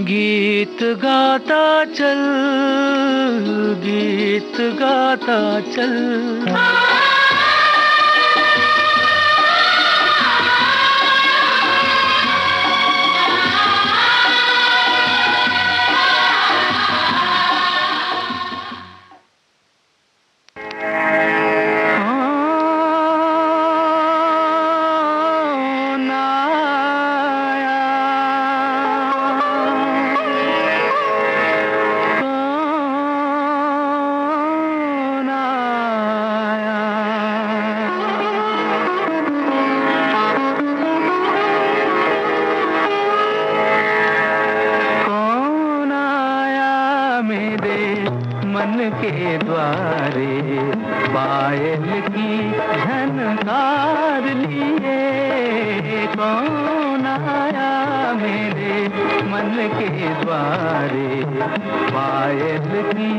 गीत गाता चल, गीत गाता चल। मन के द्वारे पायल की झनकार लिए, कौन आया मेरे मन के द्वारे पायल की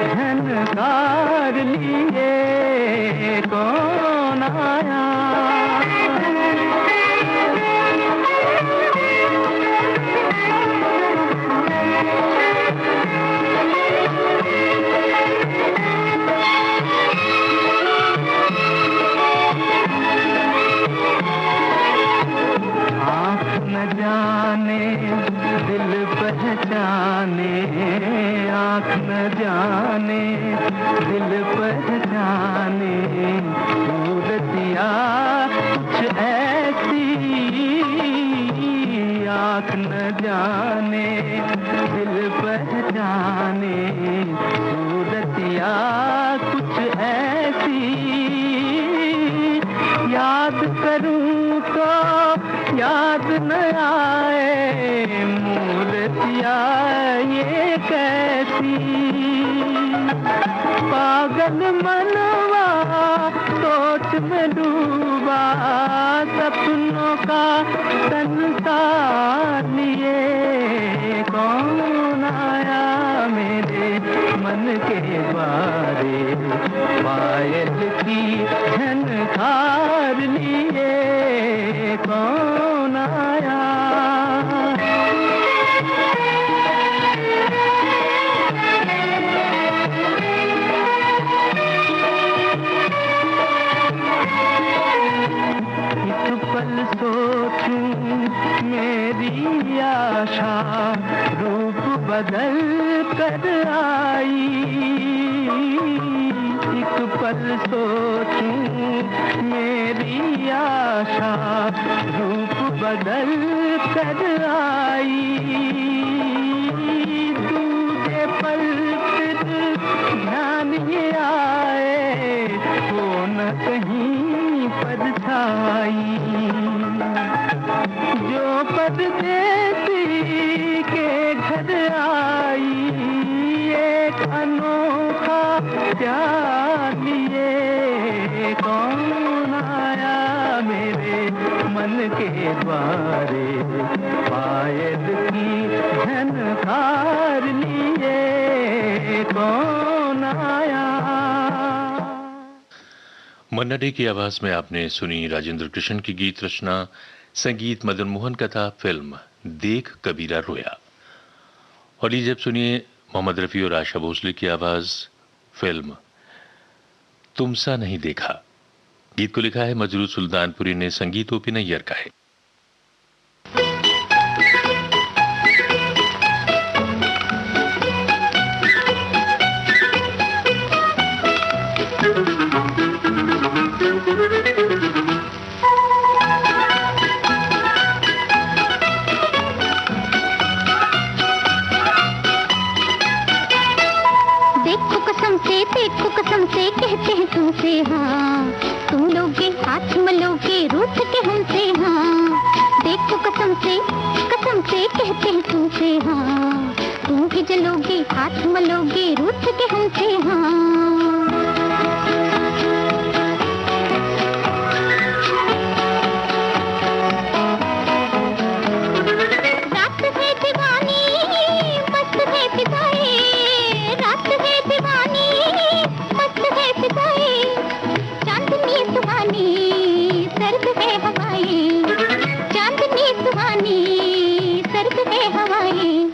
झनकार लिए, कौन आया। जाने दिल पहचाने, आँख न जाने दिल पहचाने, सूरतिया कुछ ऐसी, आँख न जाने दिल पहचाने, सूरतिया कुछ ऐसी, याद करूं तो याद न आए मूर्तिया ये कैसी। पागल मनवा सोच में डूबा, सपनों का संसार लिए, कौन आया मेरे मन के बारे पायल की झनकार लिए, कौन आया। एक पल सोचूं मेरी आशा रूप बदल कर आई, एक पल सोचूं मेरी आशा रूप बदल कर आई, दूसरे पल फिर ध्यान ये आए हो न कहीं परछाई, जो परदेसी के घर आई, एक अनोखा प्यार लिए, कौन आया मेरे मन के द्वारे पायल की झनकार लिए, कौन आया। मन्ना डे की आवाज में आपने सुनी राजेंद्र कृष्ण की गीत रचना, संगीत मदन मोहन का था, फिल्म देख कबीरा रोया। और ये जब सुनिए मोहम्मद रफी और आशा भोसले की आवाज, फिल्म तुमसा नहीं देखा। गीत को लिखा है मजरूर सुल्तानपुरी ने, संगीत ओपी नैयर का है। देखो कसम से कहते हैं तुमसे हाँ, तुम लोगे हाथ मलोगे रूठ के हमसे हाँ। देखो कसम से कहते हैं तुमसे हाँ, तुम भी जलोगे हाथ मलोगे रूठ के हमसे हाँ। चांदनी सुहानी सर्द है हवाएं,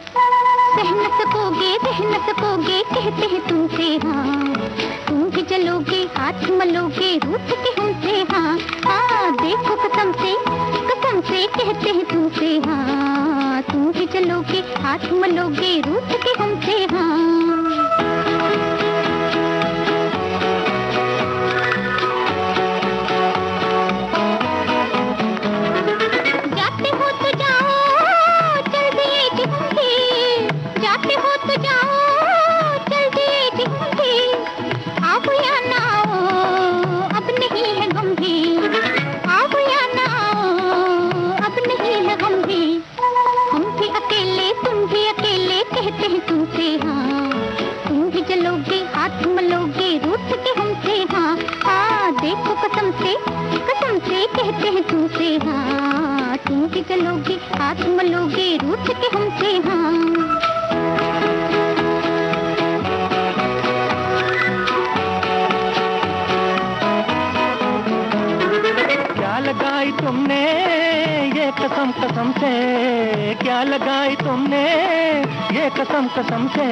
सकोगे, रह न सकोगे, कहते हैं तुमसे हाँ। तुम भी जलोगे, हाथ मलोगे, रूठ के हमसे हाँ। हाँ देखो कसम से कहते हैं तुमसे हाँ। तुम भी जलोगे, हाथ मलोगे, रूठ के हमसे हाँ। तुमसे हाँ। तुम भी जलोगे, हाथ मलोगे, रूठ के हमसे हाँ। हाँ देखो कसम से कहते हैं तुमसे हाँ। तुम भी जलोगे, हाथ मलोगे, रूठ के हमसे हाँ। क्या लगाई तुमने ये कसम कसम से, क्या लगाई तुमने ये कसम कसम से।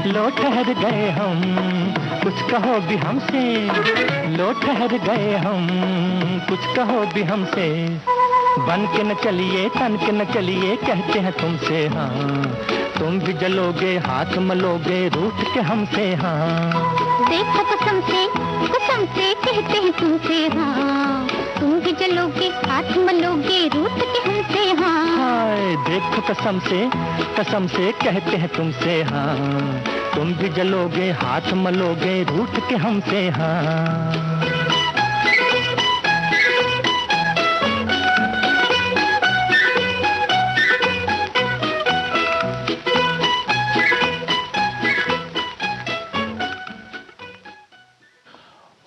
लो ठहर गए हम, कुछ कहो भी हमसे। लो ठहर गए हम, कुछ कहो भी हमसे। बन के न चलिए, तन के न चलिए, कहते हैं तुमसे हाँ। तुम भी जलोगे, हाथ मलोगे, रूठ के हमसे हाँ। देखो कसम से कहते हैं तुमसे हाँ। तुम भी जलोगे, हाथ मलोगे, रूठ के हमसे हाँ। हाय देखो कसम से कहते हैं तुमसे हाँ। तुम भी जलोगे, हाथ मलोगे, रूठ के हमसे हाँ।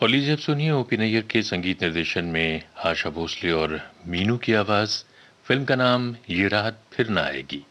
और लीजिए अब सुनिए ओपी नैयर के संगीत निर्देशन में आशा भोसले और मीनू की आवाज। फिल्म का नाम ये रात फिर ना आएगी।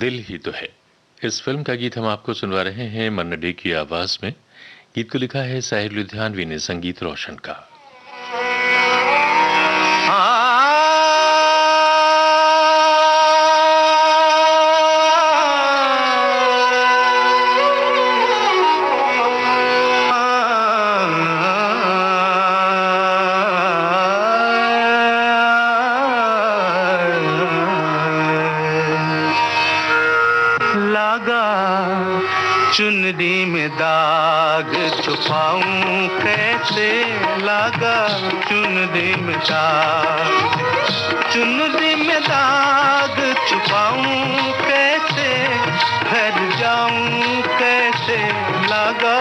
दिल ही तो है। इस फिल्म का गीत हम आपको सुनवा रहे हैं मन्ना डे की आवाज में। गीत को लिखा है साहिर लुधियानवी ने, संगीत रोशन का। चुनरी में दाग छुपाऊं कैसे, लगा चुनरी में दाग, चुनरी में दाग छुपाऊं कैसे, घर जाऊं कैसे, लगा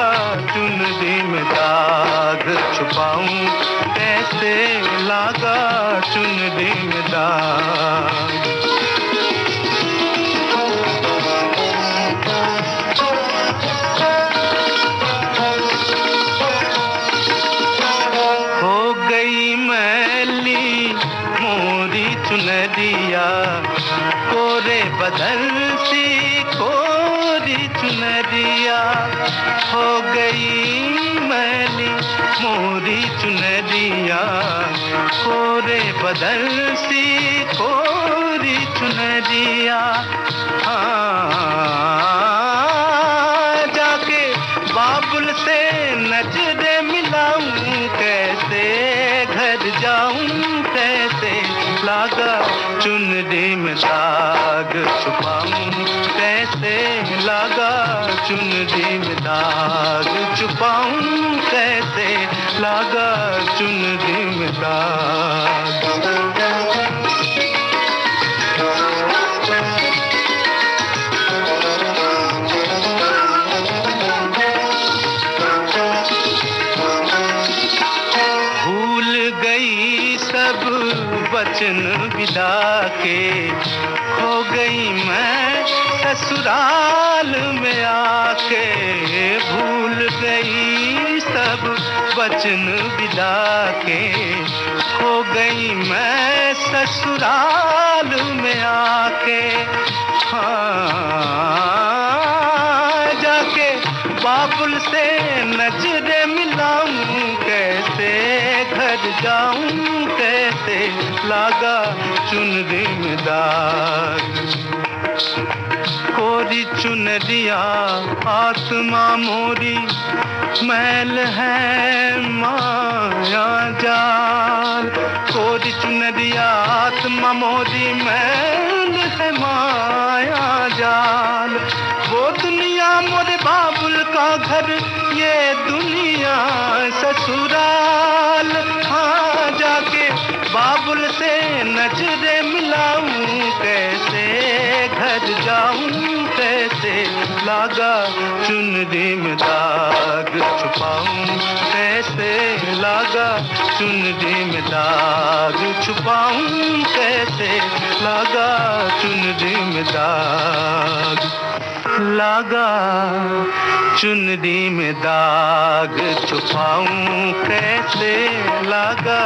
चुनरी में दाग छुपाऊं कैसे, लगा चुनरी में दाग। चुनरिया कोरे बदल सी कोरी चुनरिया, हो गई मैली मोरी चुनरिया, कोरे बदल सी कोरी चुनरिया। जाके बाबुल से नजरे मिलाऊं कैसे, घर जाऊं कैसे, लागा चुनरी में दाग छुपाऊं कैसे, लागा चुनरी में दाग छुपाऊं कैसे, लागा चुनरी में दाग। वचन विदा के खो गई मैं ससुराल में आके, भूल गई सब वचन विदा के, खो गई मैं ससुराल में आके। जाके बाबुल से नजरे मिलाऊं कैसे, घर जाऊं कैसे, लागा चुनरी में दाग। कोरी चुनरिया आत्मा मोरी, मैल है माया जाल, कोरी चुनरिया आत्मा मोरी, मैल है माया जाल। वो दुनिया मोरे बाबुल का घर, ये दुनिया ससुराल। हाँ जाके बाबुल से नजरे मिलाऊं कैसे, घर जाऊं कैसे, लागा चुनरी में दाग छुपाऊं कैसे, लागा चुनरी में दाग छुपाऊं कैसे, लागा चुनरी में दाग, लागा चुनरी में दाग छुपाऊं कैसे, लागा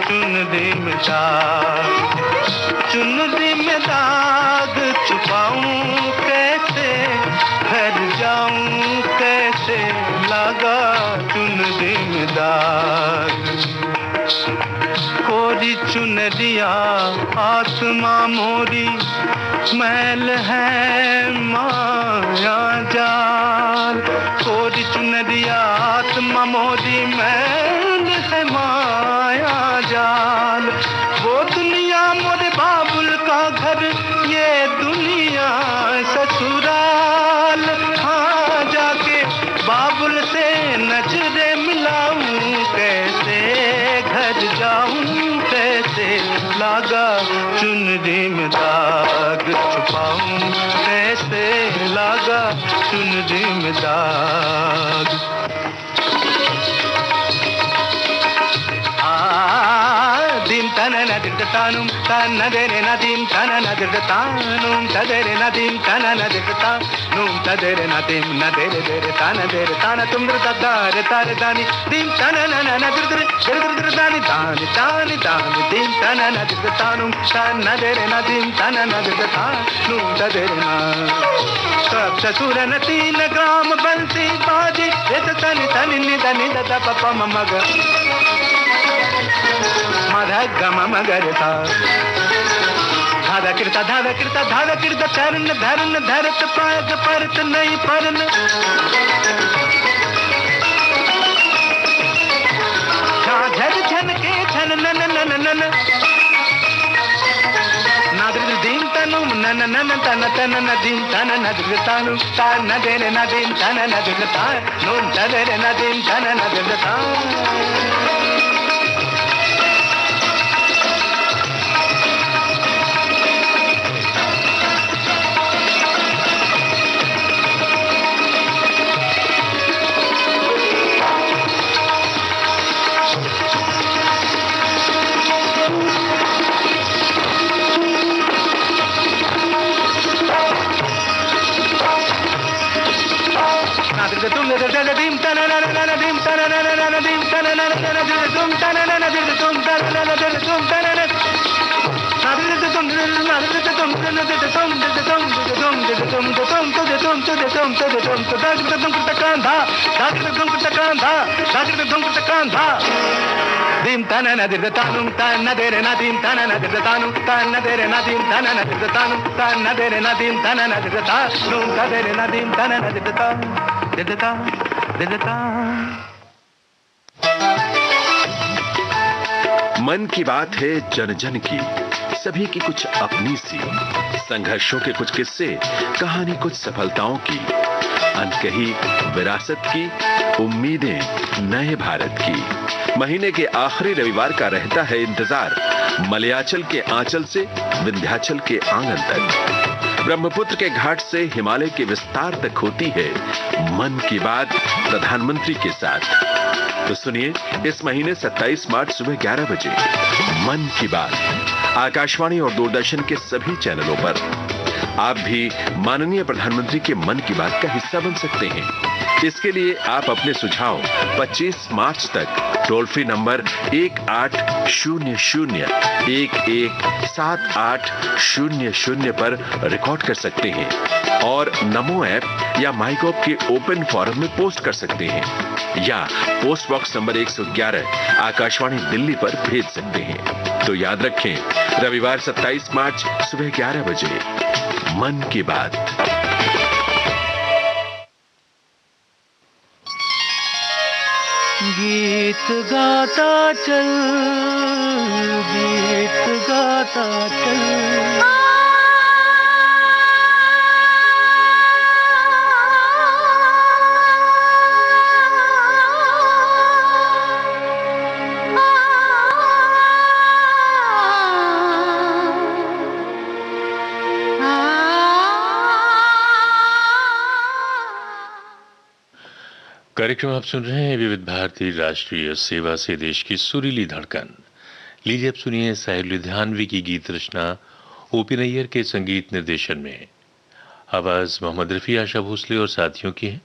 चुनरी में दाग, चुनरी में दाग छुपाऊं कैसे, घर जाऊं कैसे, लागा चुनरी में दाग। कोरी चुनरिया आत्मा मोरी, मैल है माया जाल, कोरी चुनरिया आत्मा मोरी, मैल है माया जाल। वो दुनिया मोरे बाबुल का घर, ये दुनिया ससुराल। हाँ जाके बाबुल से नजरे मिलाऊं कैसे, घर जाऊं कैसे, लागा चुनरी में दाग छुपाऊं कैसे, लागा चुनरी में दाग। दिन तनन दिदतानुम तनदरे नदीम तनन दिदतानुम तदरे नदीम तनन दिदतानुम तदरे नदीम नदरे दरे तनदरे तन तुम ददारे तारे दानी दीम तनन नदरे दरे दानी दानी दानी दानी दीम तनन दिदतानुम तनदरे नदीम तनन दिदतानुम तदरे ना सब ससुर न 3 ग्राम बंसी बाजी एत तनि तनि निद निद पप मग मध गम मगर था धादा कृता चरण धरन धरत पाग परत नहीं परन झर झन के छन नन नन नन नादृ दीम तनुम नन नन तन तन नदीम तन नदृ तानु तान नदेरे नदीम तन नदृ तान नून तदेरे नदीम तन नदृ तान दीम तन नदीम तन नदीम तन तुम तन नदीम तुम तन तुम तन दीम तन नदीर तानुम तन नदेरे नदीम तन नदीर तानुम तन नदेरे नदीम तन नदीर तानुम तन नदेरे नदीम तन नदीर तानुम तदेरे नदीम तन नदीर तानुम दिदता दिदता। मन की बात है जन जन की, सभी की कुछ अपनी सी, संघर्षों के कुछ किस्से, कहानी कुछ सफलताओं की, अनकही विरासत की, उम्मीदें नए भारत की। महीने के आखिरी रविवार का रहता है इंतजार, मलयाचल के आंचल से विंध्याचल के आंगन तक, ब्रह्मपुत्र के घाट से हिमालय के विस्तार तक होती है मन की बात प्रधानमंत्री के साथ। तो सुनिए इस महीने 27 मार्च सुबह 11 बजे मन की बात आकाशवाणी और दूरदर्शन के सभी चैनलों पर। आप भी माननीय प्रधानमंत्री के मन की बात का हिस्सा बन सकते हैं। इसके लिए आप अपने सुझाव 25 मार्च तक टोल फ्री नंबर 1800-117800 पर रिकॉर्ड कर सकते हैं और नमो ऐप या माईगॉव के ओपन फोरम में पोस्ट कर सकते हैं या post box number 111 Akashvani Delhi पर भेज सकते हैं। तो याद रखें, रविवार 27 मार्च सुबह 11 बजे मन की बात। गीत गाता चल, गीत गाता चल, कार्यक्रम आप सुन रहे हैं विविध भारती राष्ट्रीय सेवा से देश की सुरीली धड़कन। लीजिए अब सुनिए साहिर लुधियानवी की गीत रचना ओपी नैयर के संगीत निर्देशन में। आवाज मोहम्मद रफी, आशा भोसले और साथियों की है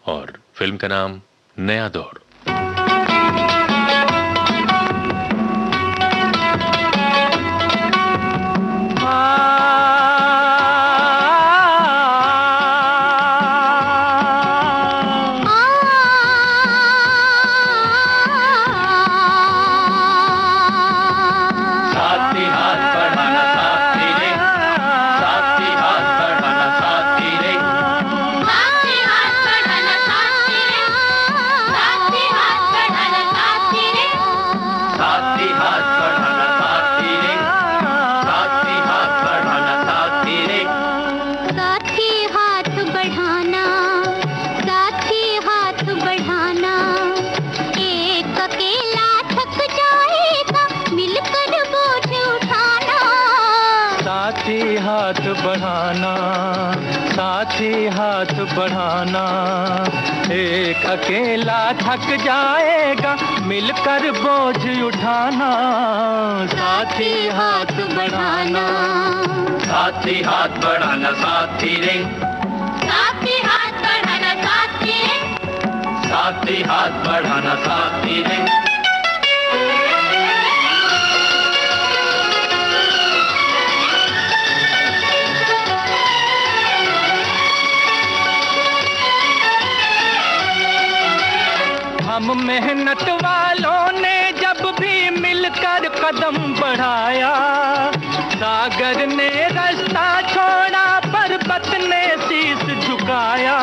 और फिल्म का नाम नया दौर। साथी हाथ बढ़ाना साथी रे, साथी साथी हाथ बढ़ाना, साथी हाथ बढ़ाना। एक अकेला थक जाएगा, मिलकर बोझ उठाना। साथी हाथ बढ़ाना, साथी हाथ बढ़ाना साथी रे, साथी हाथ बढ़ाना साथी रे, साथी हाथ बढ़ाना साथी रे। हम मेहनत वालों ने जब भी मिलकर कदम बढ़ाया, सागर ने रास्ता छोड़ा, पर्वत ने शीश झुकाया।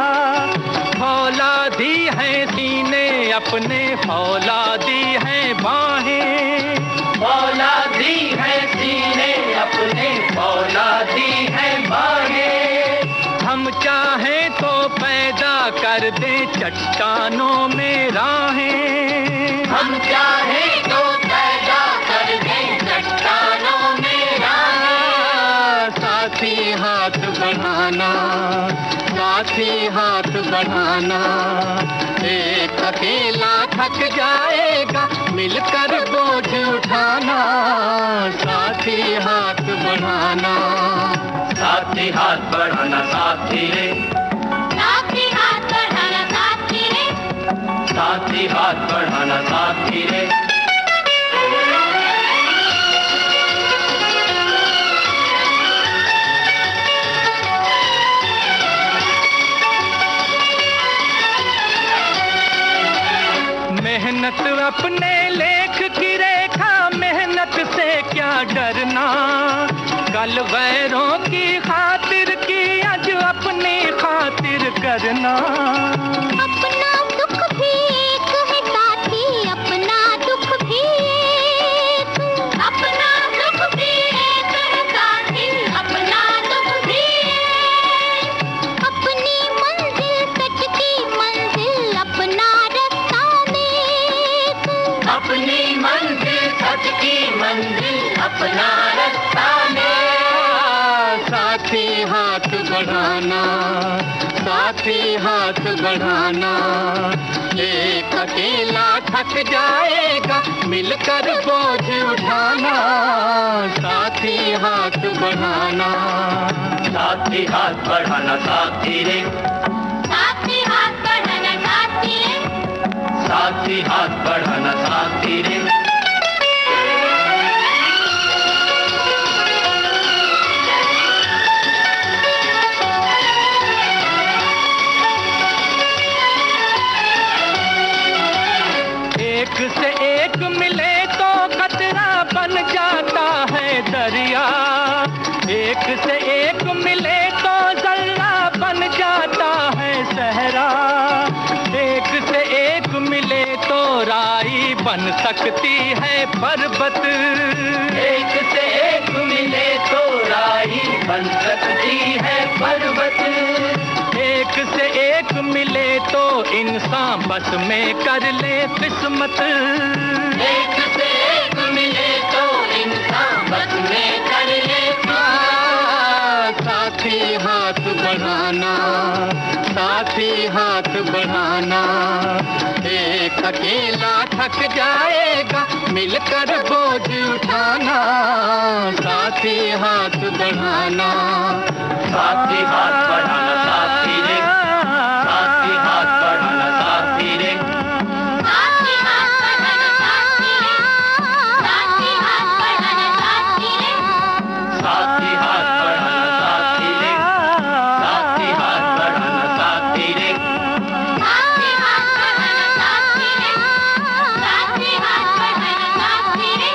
फौलादी है सीने अपने, फौलादी है बाहें, फौलादी है सीने अपने, फौलादी है बाहें। हम चाहें तो पैदा कर दे चट्टानों में राहें। हम चाहें तो पैदा कर दें चट्टानों में राहें। साथी हाथ बढ़ाना, साथी हाथ बढ़ाना। एक अकेला थक जाएगा, मिलकर बोझ उठाना। साथी हाथ बढ़ाना, साथी हाथ बढ़ाना साथी रे, साथी हाथ बढ़ाना साथी रे, साथी हाथ बढ़ाना साथी रे। मेहनत अपने लेख की रेखा, मेहनत से क्या डरना। कल वैरों की खातिर की, आज अपनी खातिर करना। अपना दुख भी एक है साथी, अपना दुख भी एक, अपना दुख भी एक है साथी, अपना दुख भी एक। अपनी मंजिल सच की मंजिल, अपना रास्ता नेक, अपनी मंजिल सच की मंजिल, अपना रास्ता में। साथी हाथ बढ़ाना, साथी हाथ बढ़ाना। एक अकेला थक जाएगा, मिलकर बोझ उठाना। साथी हाथ बढ़ाना, साथी हाथ बढ़ाना साथी रे, साथी हाथ बढ़ाना साथी रे, साथी हाथ बढ़ाना साथी रे। एक से एक मिले तो खतरा बन जाता है दरिया। एक से एक मिले तो जर्रा बन जाता है सहरा। एक से एक मिले तो राई बन सकती है पर्वत। एक से एक मिले तो राई बन सकती है पर्वत। एक से एक मिले तो इंसान बस में कर ले किस्मत। एक से एक मिले तो इंसान बस में कर ले। साथी हाथ बढ़ाना, साथी हाथ बढ़ाना। एक अकेला थक जाएगा, मिलकर बोझ उठाना। साथी हाथ बढ़ाना, साथी हाथ बढ़ाना साथी रे, साथी हाथ बढ़ाना साथी रे, साथी हाथ बढ़ाना साथी रे, साथी हाथ बढ़ाना साथी रे, साथी हाथ बढ़ाना साथी रे, साथी हाथ बढ़ाना साथी रे, साथी हाथ बढ़ाना साथी रे, साथी हाथ बढ़ाना साथी रे,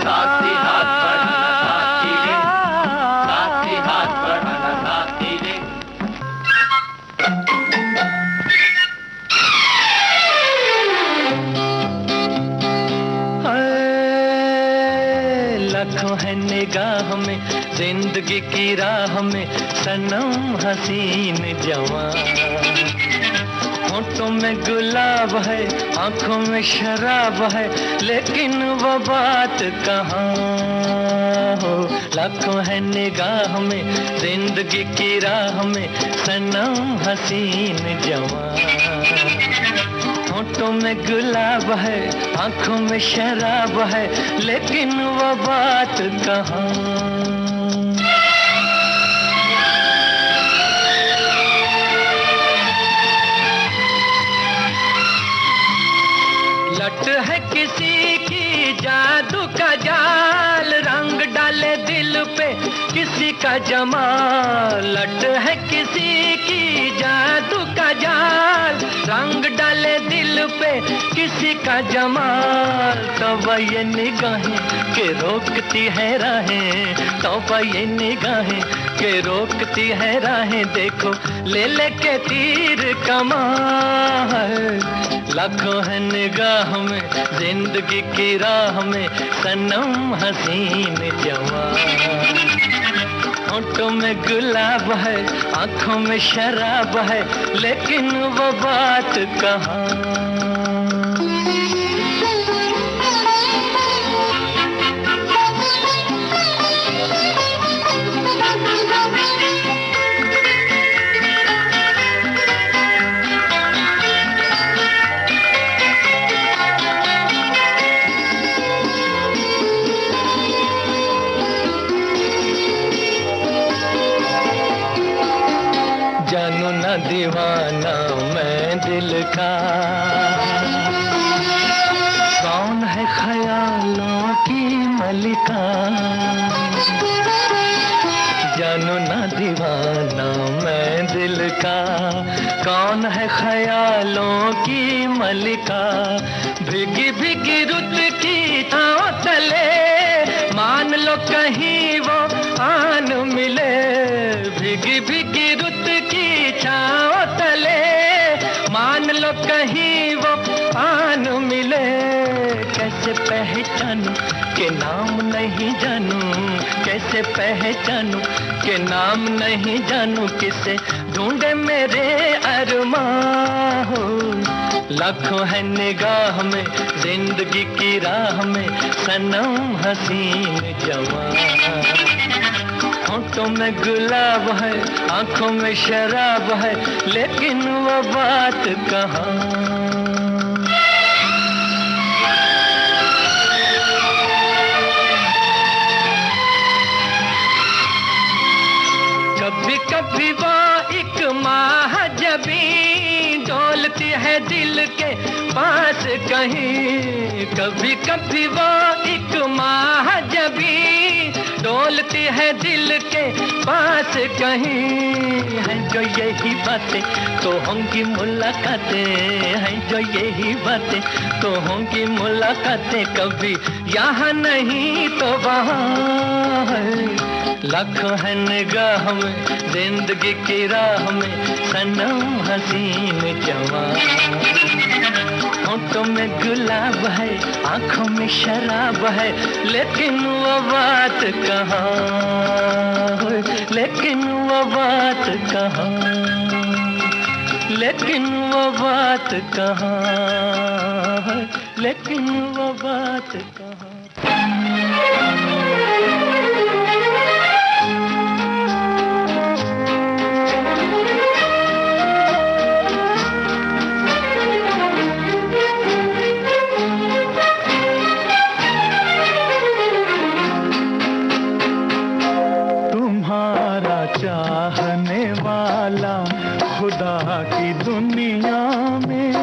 साथी हाथ बढ़ाना साथी रे, साथी हाथ बढ़ाना साथी रे। लाखों है निगाह में, जिंदगी की राह में सनम हसीन जवान। होठों में गुलाब है, आंखों में शराब है, लेकिन वो बात कहाँ हो। लाखों है निगाह में जिंदगी की राह में सनम हसीन जवान। होठों में गुलाब है, आंखों में शराब है, लेकिन वो बात कहाँ। लट है किसी की जादू का जाल, रंग डाले दिल पे किसी का जमाल। लट है किसी की जादू का जाल, रंग डाले दिल पे किसी का जमाल। तौबा ये निगाहें के रोकती है राहें, तौबा ये निगाहें के रोकती है राहें। देखो ले लेके तीर कमान। लाखों है निगाह में जिंदगी की राह में सनम हसीन जवान। होठों में गुलाब है, आंखों में शराब है, लेकिन वो बात कहाँ। जानू ना दीवाना मैं दिल का, कौन है ख्यालों की मलिका। जानू ना दीवाना मैं दिल का, कौन है ख्यालों की मलिका। भीगी भीगी रुत की छांव तले, मान लो कहीं वो आन मिले। भीगी भीगी रुत की छांव तले, मान लो कहीं वो आन मिले। कैसे पहचानूं के नाम नहीं जानूं, कैसे पहचानूं के नाम नहीं जानूं। किसे ढूंढे मेरे अरमां हो। लाखों है निगाह में जिंदगी की राह में सनम हसीन जवान। होठों में गुलाब है, आंखों में शराब है, लेकिन वो बात कहाँ। कभी कभी वो एक महाजबी डोलती है दिल के पास कहीं। कभी कभी वो एक महाजबी डोलती है दिल के पास कहीं। हैं जो यही बातें तो होंगी मुलाकातें, हैं जो यही बातें तो होंगी मुलाकातें। कभी यहाँ नहीं तो वहाँ है। लाखों है निगाह में जिंदगी की राह में सनम हसीन जवान। होठों में गुलाब है, आंखों में शराब है, लेकिन वो बात कहाँ, लेकिन वो बात कहाँ, लेकिन वो बात कहाँ, लेकिन वो बात कहाँ। चाहने वाला खुदा की दुनिया में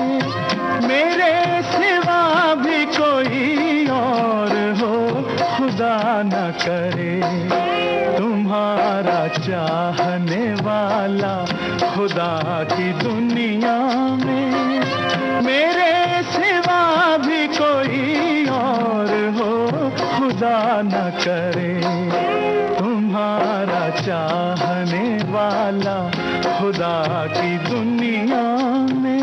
मेरे सिवा भी कोई और हो, खुदा न करे। तुम्हारा चाहने वाला खुदा की दुनिया में मेरे सिवा भी कोई और हो, खुदा न करे। तुम्हारा चाहने वाला खुदा की दुनिया में।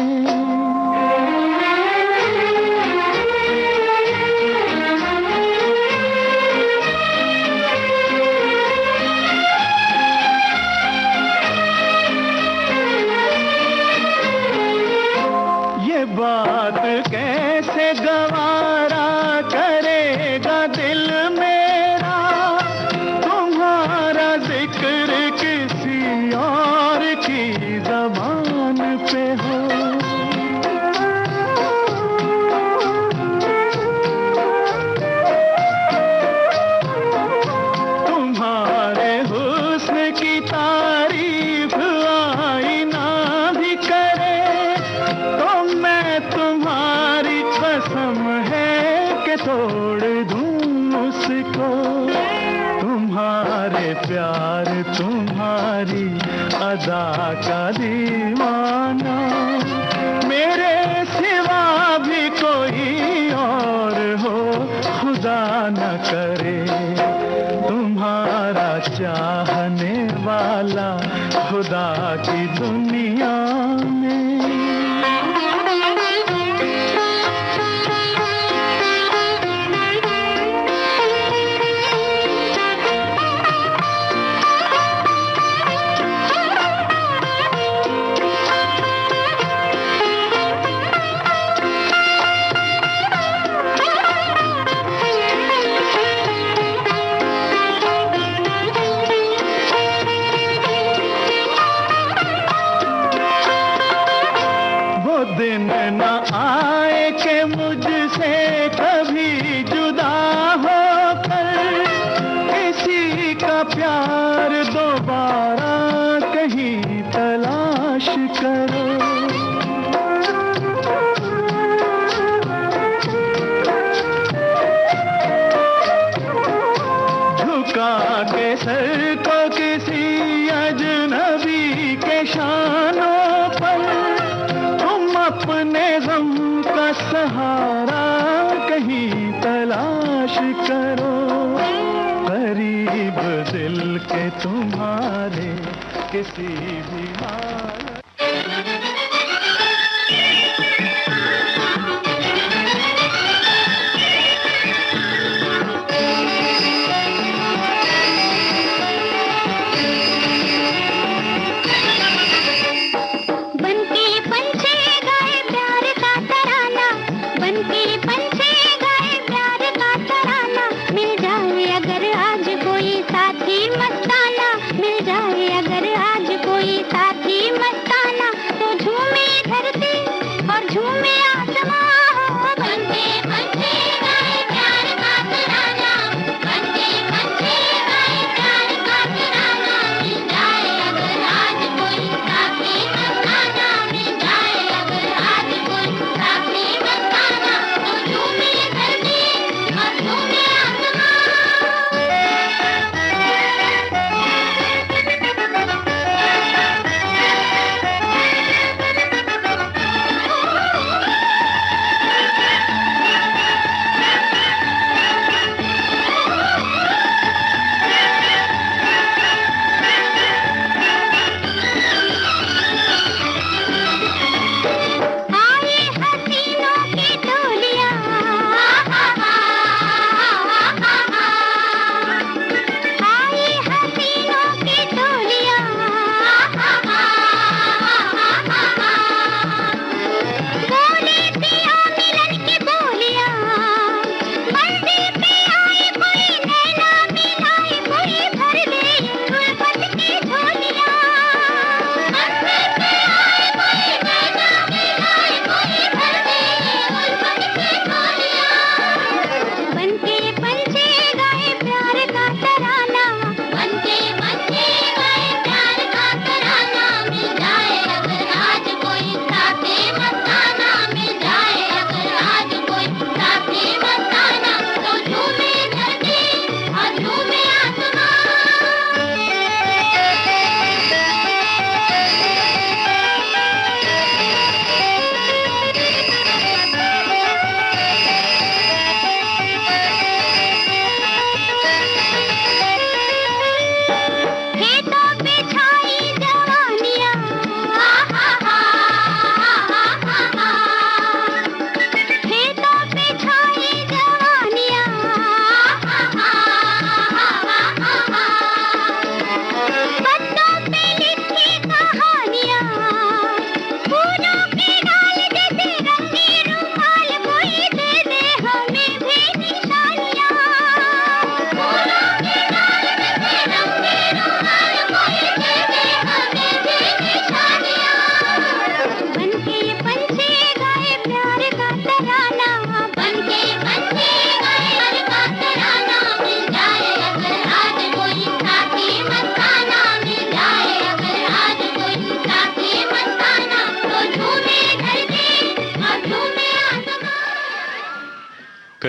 ये बात कैसे गवारा करेगा दिल मेरा, मुझको तुम्हारे प्यार तुम्हारी अदा का दीवाना, मेरे सिवा भी कोई और हो खुदा न करे। तुम्हारा चाहने वाला खुदा की दुनिया में। दिन न आए कि मुझसे कभी जुदा होकर किसी का प्यार दोबारा कहीं तलाश करो। झुका के सर को किसी अजनबी के शानों पर अपने गम का सहारा कहीं तलाश करो। करीब दिल के तुम्हारे किसी भी हाल। साथी मस्ताना, मिल जाए अगर आज कोई साथी मस्ताना, तो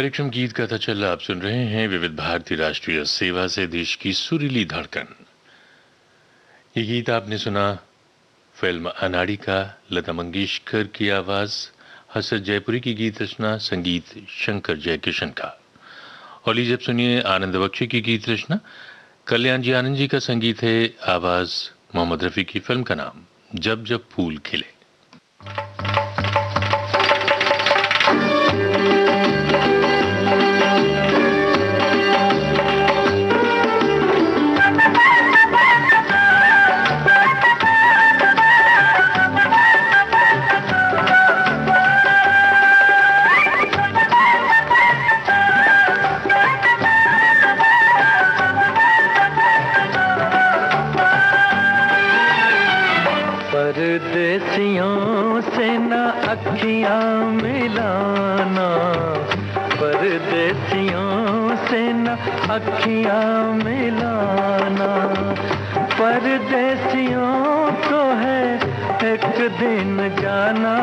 कार्यक्रम गीत का था चल आप सुन रहे हैं विविध भारती राष्ट्रीय सेवा से देश की सुरीली धड़कन। ये गीत आपने सुना फिल्म अनाड़ी का, लता मंगेशकर की आवाज, हसरत जयपुरी की गीत रचना, संगीत शंकर जयकिशन का। और लीजिए अब सुनिए आनंद बख्शी की गीत रचना, कल्याण जी आनंद जी का संगीत है, आवाज मोहम्मद रफी की। फिल्म का नाम जब जब फूल खिले। परदेसियों से न अखियां मिलाना, परदेसियों से न अखियां मिलाना, परदेसियों को है एक दिन जाना,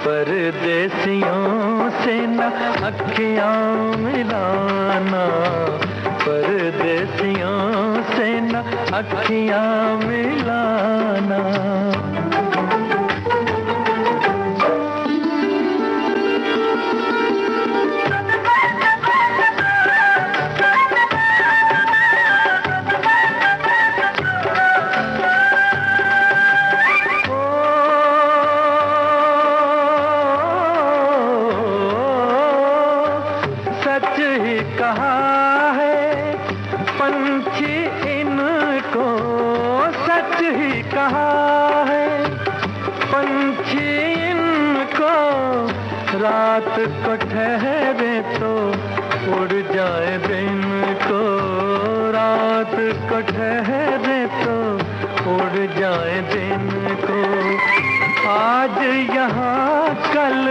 परदेसियों से न अखियां मिलाना, परदेसियों से न अखियां मिलाना। सच ही कहा है पंछी इनको, सच ही कहा है पंछी इनको, रात को ठहरे तो उड़ जाए दिन को, रात को ठहरे तो उड़ जाए दिन को। आज यहाँ कल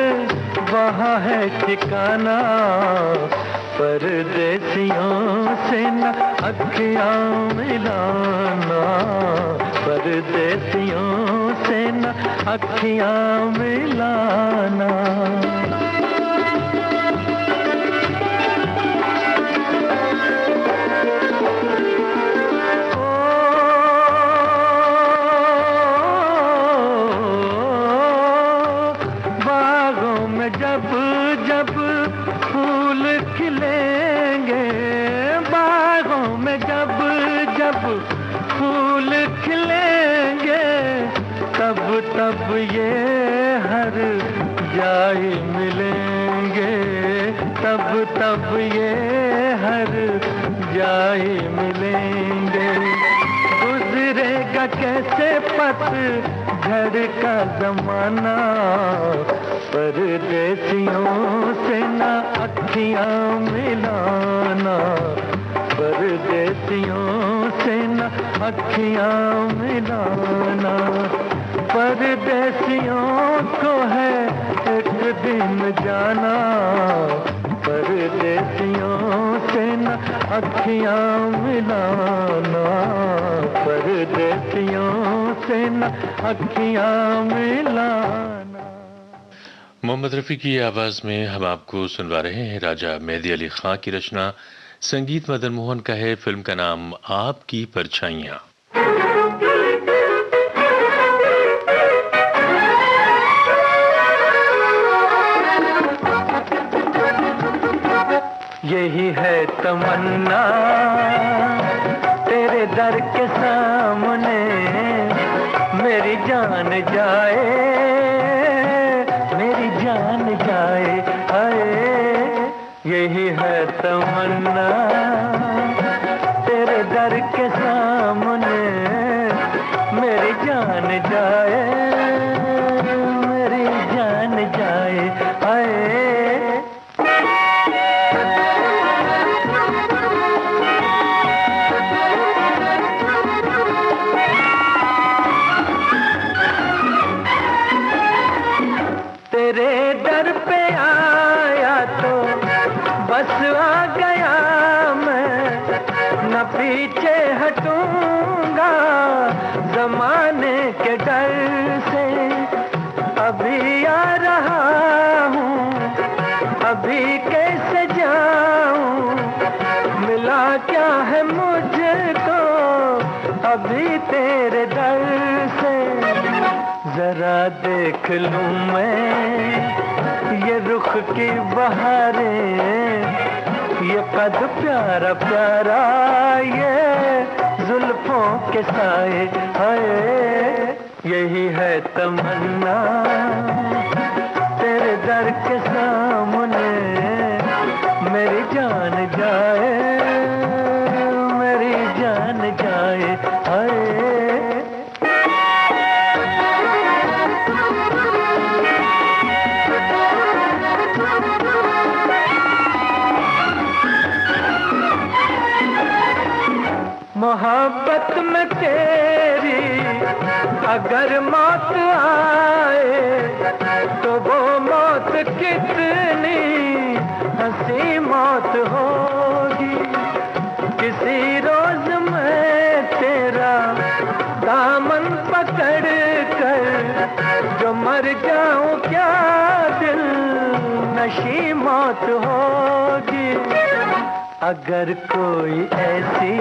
वहाँ है ठिकाना, परदेसियों से न अखियां मिलाना, परदेसियों से न अखियां मिलाना। बागों में जब जब फूल खिलेंगे, बागों में जब जब फूल खिलेंगे, तब तब ये हर जाए मिलेंगे, तब तब ये हर जाए मिलेंगे। गुजरेगा कैसे पतझड़ का जमाना, परदेसियों से न अखियां मिलाना, परदेसियों से न अखियां मिलाना, परदेसियों को है एक दिन जाना, परदेसियों से न अखियां मिलाना, परदेसियों से न अखियां मिलाना। मोहम्मद रफी की आवाज में हम आपको सुनवा रहे हैं राजा मेहदी अली खां की रचना, संगीत मदन मोहन का है। फिल्म का नाम आपकी परछाइयां। यही है तमन्ना तेरे दर के सामने, मेरी जान जाए, मेरी जान जाए, हाय यही है तमन्ना तेरे दर के सामने, मेरी जान जाए, मेरी जान जाए, हाय। तेरे दर पे आया तो बस आ गया मैं, न पीछे हटूंगा जमाने के डर से, अभी आ रहा हूँ अभी कैसे जाऊं, मिला क्या है मुझको अभी तेरे दर से। जरा देख लूं मैं ये रुख की बहारें, ये कद प्यारा प्यारा, ये जुल्फों के साए, हाय यही है तमन्ना तेरे दर के सामने। मेरी जान जाए, मेरी जान जाए, हाय। मोहब्बत में तेरी अगर मौत आए तो वो मौत कितनी हंसी मौत होगी। किसी रोज मैं तेरा दामन पकड़ कर जो मर जाऊं क्या दिल नशी मौत होगी। अगर कोई ऐसी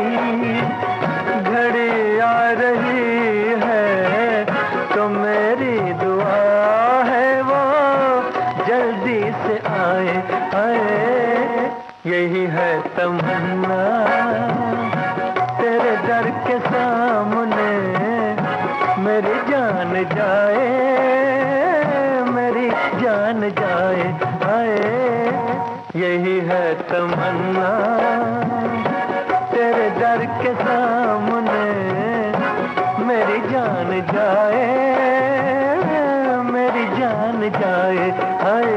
घड़ी आ रही है तो मेरी दुआ है वो जल्दी से आए, आए यही है तमन्ना तेरे दर के सामने। मेरी जान जाए, मेरी जान जाए, आए यही है तमन्ना तेरे दर के सामने। मेरी जान जाए, मेरी जान जाए, हाय।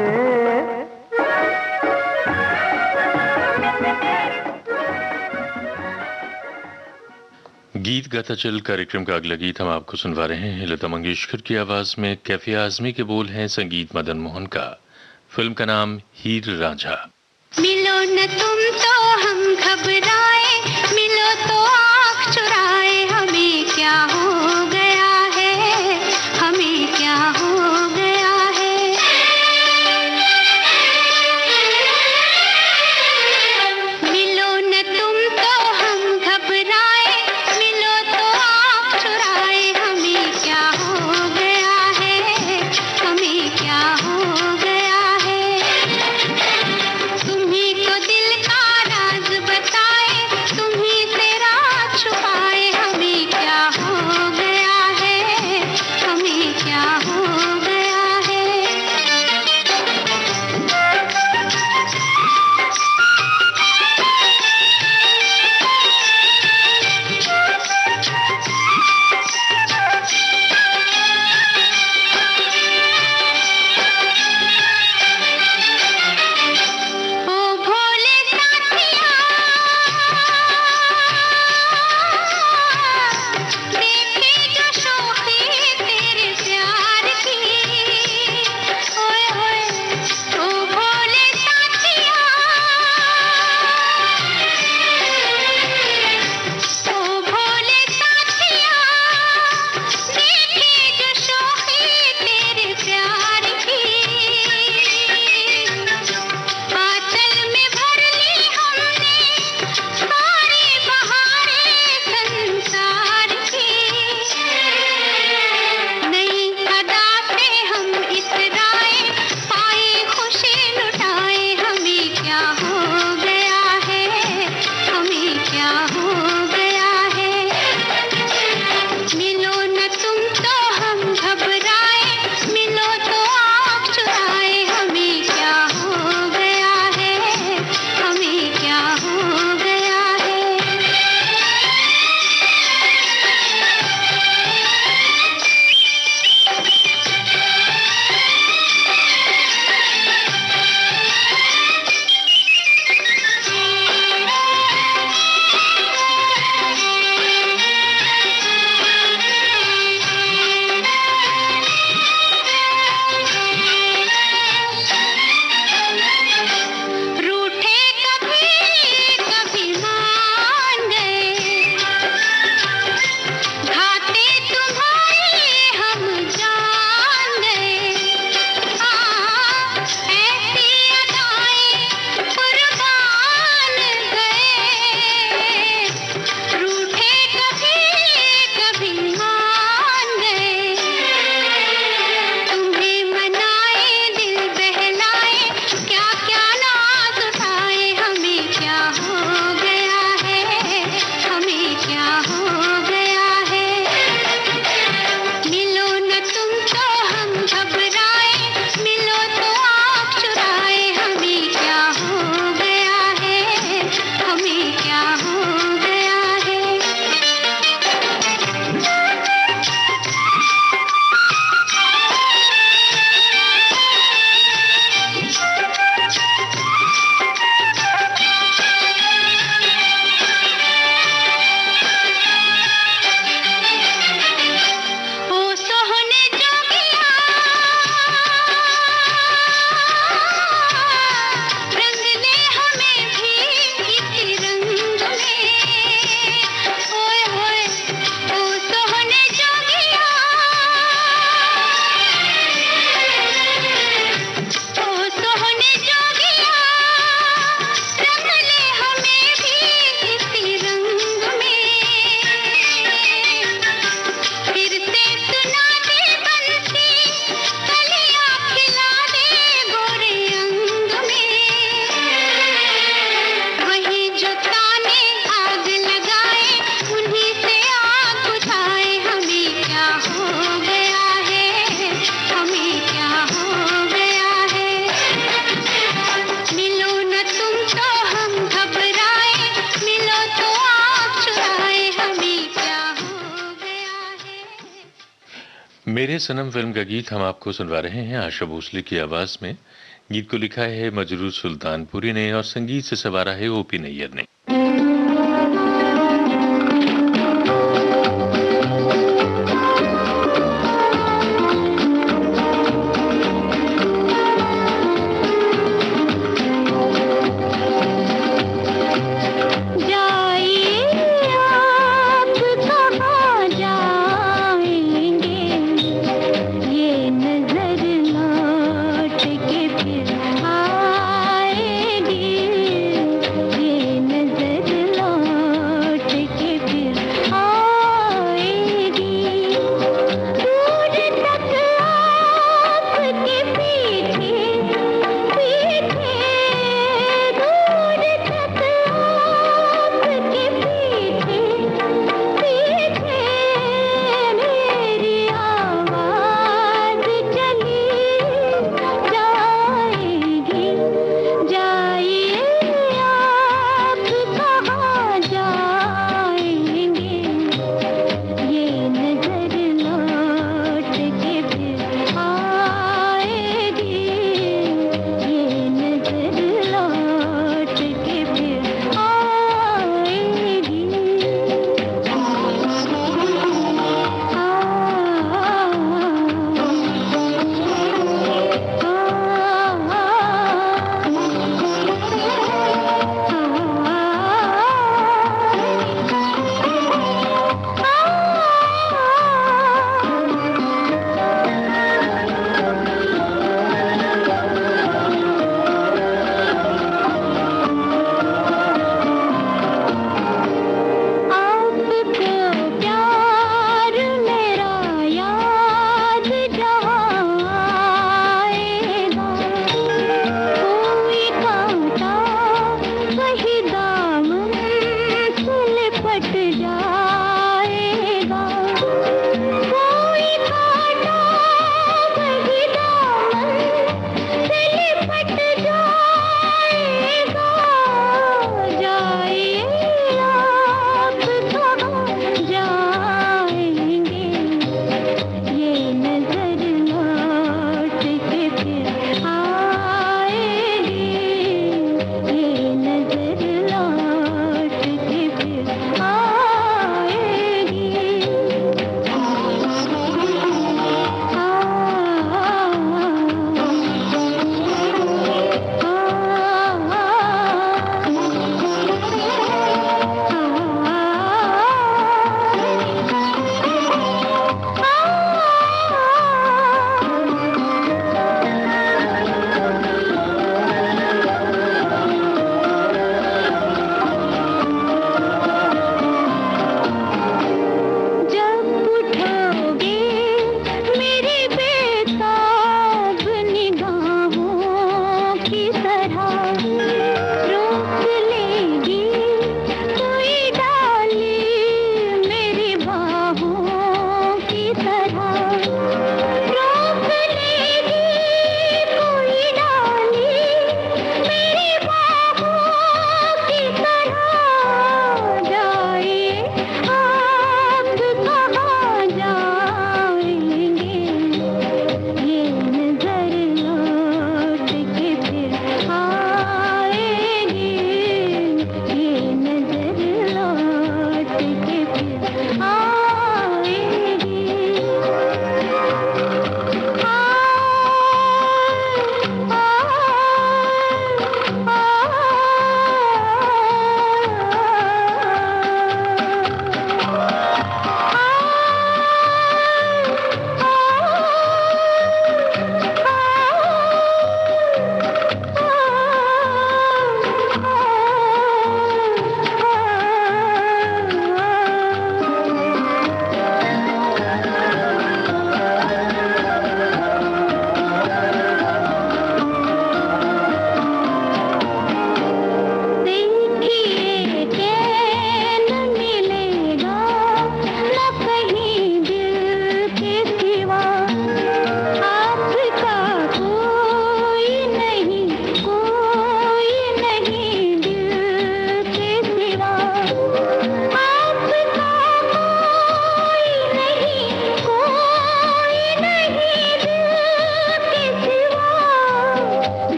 गीत गाता चल कार्यक्रम का अगला गीत हम आपको सुनवा रहे हैं लता मंगेशकर की आवाज में। कैफे आजमी के बोल हैं संगीत मदन मोहन का। फिल्म का नाम हीर रांझा। मिलो न तुम तो हम घबराए, मिलो तो आँख चुराए, हमें क्या हो गया है, हमें क्या हो गया है। मिलो न तुम तो हम घबराए, मिलो तो आँख चुराए, हमें क्या हो गया है, हमें क्या हो गया है। तुम्ही को दिल का मेरे सनम फिल्म का गीत हम आपको सुनवा रहे हैं आशा भोसले की आवाज में। गीत को लिखा है मजरूर सुल्तानपुरी ने और संगीत से संवारा है ओपी नैयर ने।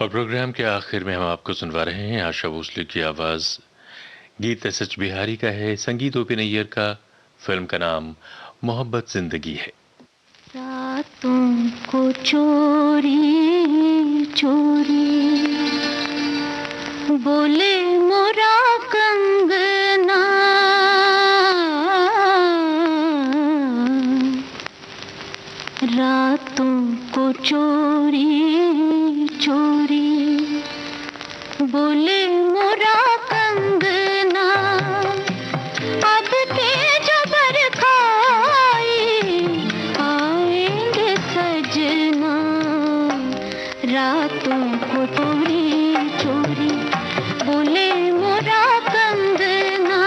और प्रोग्राम के आखिर में हम आपको सुनवा रहे हैं आशा भोसले की आवाज। गीत एस.एच. बिहारी का है, संगीत ओ.पी. नैयर का। फिल्म का नाम मोहब्बत जिंदगी है। रातों को चोरी चोरी बोले मोरा कंगना, रातों को चोरी चोरी बोले मोरा कंगना, अब के जबर खाई आएंगे सजना, रातों को चोरी चोरी बोले मोरा कंगना,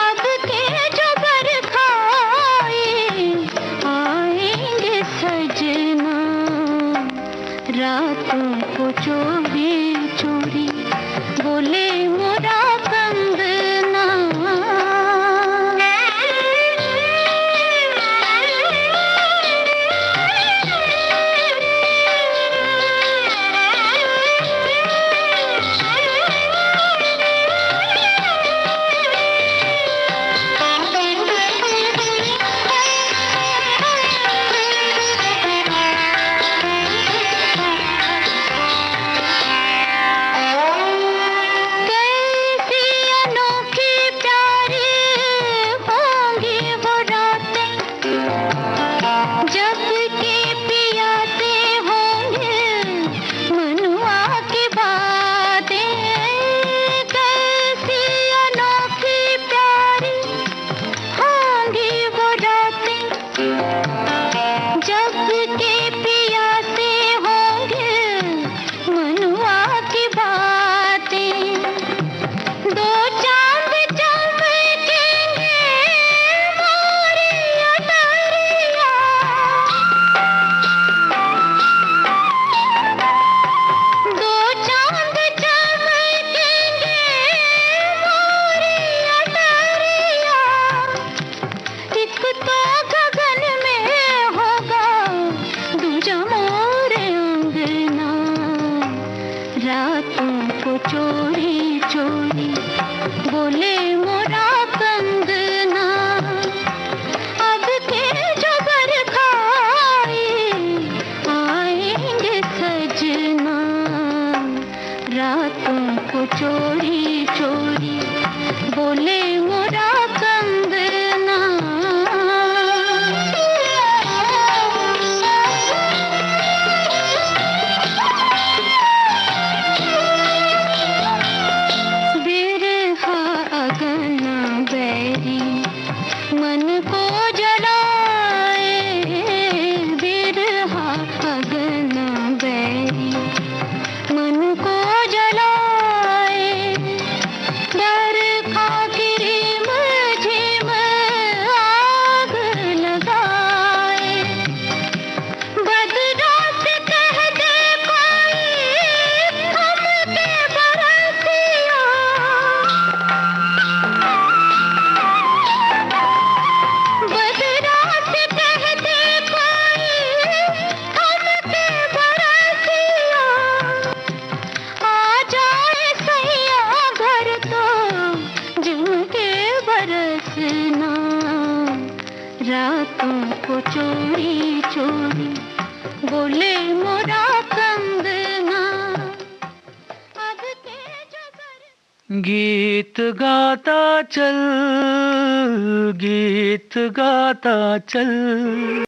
अब के जबर खाई आएंगे सजना, रातों को चोरी चोरी बोले मोरा कंगना। गीत गाता चल, गीत गाता चल,